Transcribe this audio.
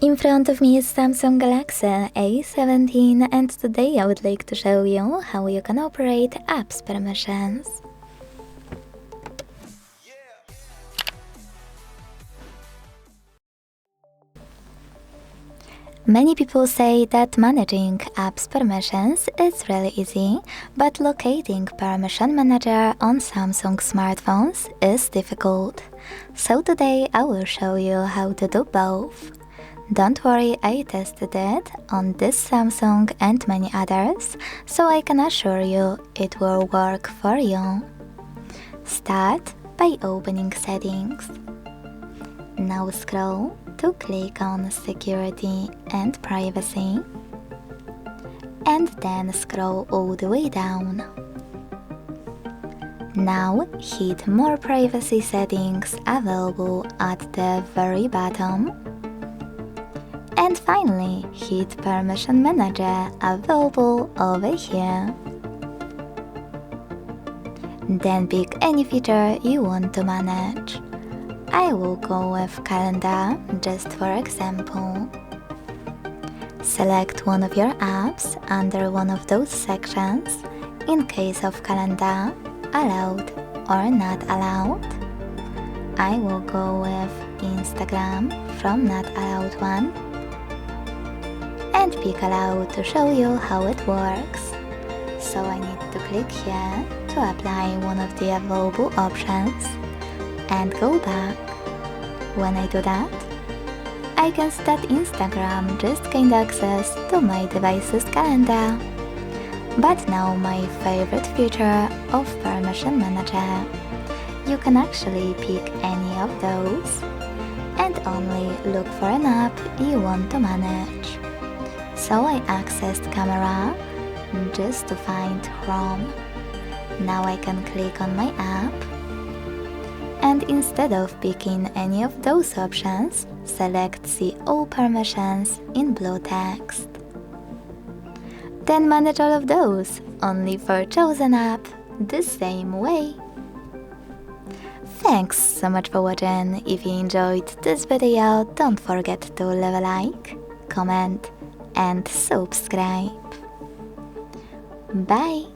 In front of me is Samsung Galaxy A17 and today I would like to show you how you can operate apps permissions. Many people say that managing apps permissions is really easy, but locating permission manager on Samsung smartphones is difficult. So today I will show you how to do both. Don't worry, I tested it on this Samsung and many others, so I can assure you it will work for you. Start by opening settings. Now scroll to click on Security and Privacy, and then scroll all the way down. Now hit More Privacy Settings available at the very bottom. And finally, hit Permission Manager available over here. Then pick any feature you want to manage. I will go with Calendar just for example. Select one of your apps under one of those sections. In case of Calendar, allowed or not allowed. I will go with Instagram from not allowed one. And pick allow to show you how it works. So I need to click here to apply one of the available options and go back. When I do that, I can see that Instagram just gained access to my device's calendar. But now my favorite feature of Permission Manager. You can actually pick any of those and only look for an app you want to manage. So I accessed Camera just to find Chrome. Now I can click on my app, and instead of picking any of those options, select See All Permissions in blue text. Then manage all of those, only for chosen app, the same way. Thanks so much for watching. If you enjoyed this video, don't forget to leave a like, comment, and subscribe. Bye!